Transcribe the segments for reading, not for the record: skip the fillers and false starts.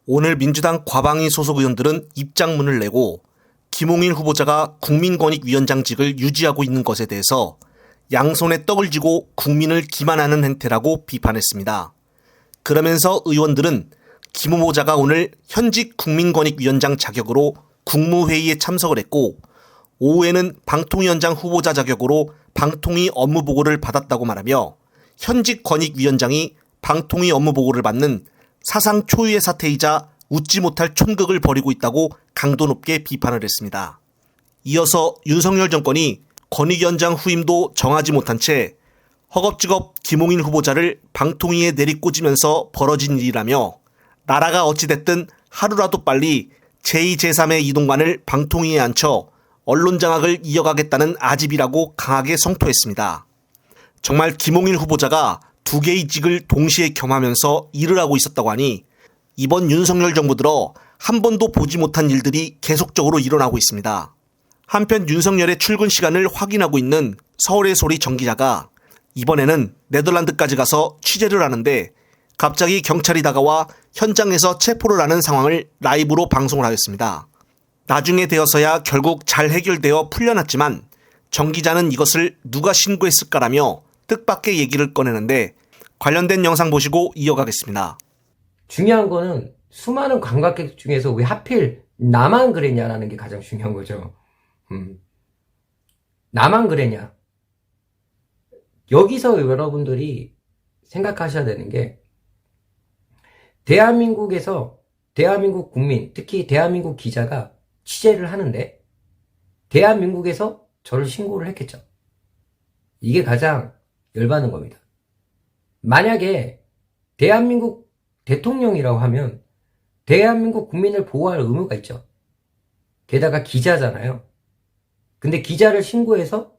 오늘 민주당 과방위 소속 의원들은 입장문을 내고 김홍일 후보자가 국민권익위원장직을 유지하고 있는 것에 대해서 양손에 떡을 쥐고 국민을 기만하는 행태라고 비판했습니다. 그러면서 의원들은 김 후보자가 오늘 현직 국민권익위원장 자격으로 국무회의에 참석을 했고 오후에는 방통위원장 후보자 자격으로 방통위 업무보고를 받았다고 말하며 현직 권익위원장이 방통위 업무보고를 받는 사상 초유의 사태이자 웃지 못할 촌극을 벌이고 있다고 강도 높게 비판을 했습니다. 이어서 윤석열 정권이 권익위원장 후임도 정하지 못한 채 허겁지겁 김홍일 후보자를 방통위에 내리꽂으면서 벌어진 일이라며 나라가 어찌됐든 하루라도 빨리 제2, 제3의 이동관을 방통위에 앉혀 언론 장악을 이어가겠다는 아집이라고 강하게 성토했습니다. 정말 김홍일 후보자가 두 개의 직을 동시에 겸하면서 일을 하고 있었다고 하니 이번 윤석열 정부 들어 한 번도 보지 못한 일들이 계속적으로 일어나고 있습니다. 한편 윤석열의 출근 시간을 확인하고 있는 서울의 소리 정 기자가 이번에는 네덜란드까지 가서 취재를 하는데 갑자기 경찰이 다가와 현장에서 체포를 하는 상황을 라이브로 방송을 하였습니다. 나중에 되어서야 결국 잘 해결되어 풀려났지만 정 기자는 이것을 누가 신고했을까라며 뜻밖의 얘기를 꺼내는데 관련된 영상 보시고 이어가겠습니다. 중요한 거는 수많은 관광객 중에서 왜 하필 나만 그랬냐라는 게 가장 중요한 거죠. 나만 그랬냐. 여기서 여러분들이 생각하셔야 되는 게 대한민국에서 대한민국 국민, 특히 대한민국 기자가 취재를 하는데 대한민국에서 저를 신고를 했겠죠. 이게 가장 열받는 겁니다. 만약에 대한민국 대통령이라고 하면 대한민국 국민을 보호할 의무가 있죠. 게다가 기자잖아요. 근데 기자를 신고해서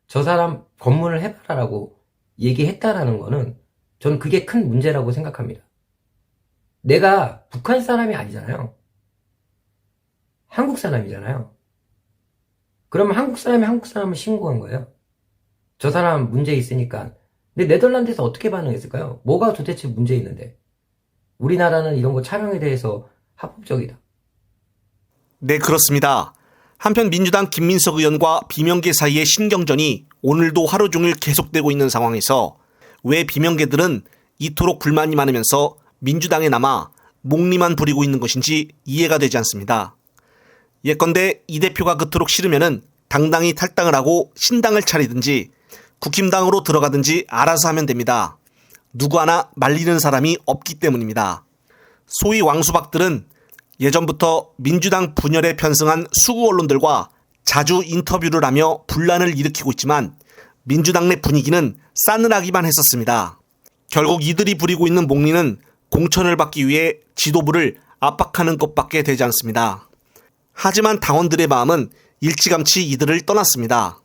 저 사람 검문을 해봐라라고 얘기했다라는 거는 저는 그게 큰 문제라고 생각합니다. 내가 북한 사람이 아니잖아요. 한국 사람이잖아요. 그러면 한국 사람이 한국 사람을 신고한 거예요. 저 사람 문제 있으니까. 근데 네덜란드에서 어떻게 반응했을까요? 뭐가 도대체 문제 있는데? 우리나라는 이런 거 촬영에 대해서 합법적이다. 네, 그렇습니다. 한편 민주당 김민석 의원과 비명계 사이의 신경전이 오늘도 하루 종일 계속되고 있는 상황에서 왜 비명계들은 이토록 불만이 많으면서 민주당에 남아 목리만 부리고 있는 것인지 이해가 되지 않습니다. 예컨대 이 대표가 그토록 싫으면은 당당히 탈당을 하고 신당을 차리든지 국힘당으로 들어가든지 알아서 하면 됩니다. 누구 하나 말리는 사람이 없기 때문입니다. 소위 왕수박들은 예전부터 민주당 분열에 편승한 수구 언론들과 자주 인터뷰를 하며 분란을 일으키고 있지만 민주당 내 분위기는 싸늘하기만 했었습니다. 결국 이들이 부리고 있는 목리는 공천을 받기 위해 지도부를 압박하는 것밖에 되지 않습니다. 하지만 당원들의 마음은 일찌감치 이들을 떠났습니다.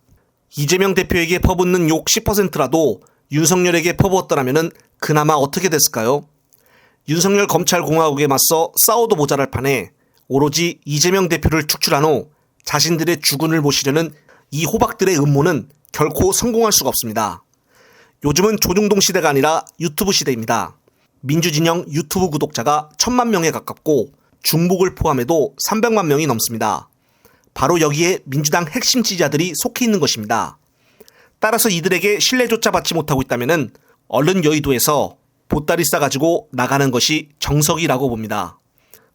이재명 대표에게 퍼붓는 욕 10%라도 윤석열에게 퍼부었더라면 그나마 어떻게 됐을까요? 윤석열 검찰공화국에 맞서 싸워도 모자랄 판에 오로지 이재명 대표를 축출한 후 자신들의 주군을 모시려는 이 호박들의 음모는 결코 성공할 수가 없습니다. 요즘은 조중동 시대가 아니라 유튜브 시대입니다. 민주진영 유튜브 구독자가 1000만 명에 가깝고 중복을 포함해도 300만 명이 넘습니다. 바로 여기에 민주당 핵심 지지자들이 속해 있는 것입니다. 따라서 이들에게 신뢰조차 받지 못하고 있다면 얼른 여의도에서 보따리 싸가지고 나가는 것이 정석이라고 봅니다.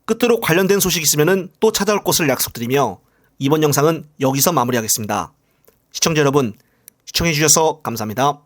끝으로 관련된 소식 있으면 또 찾아올 것을 약속드리며 이번 영상은 여기서 마무리하겠습니다. 시청자 여러분, 시청해주셔서 감사합니다.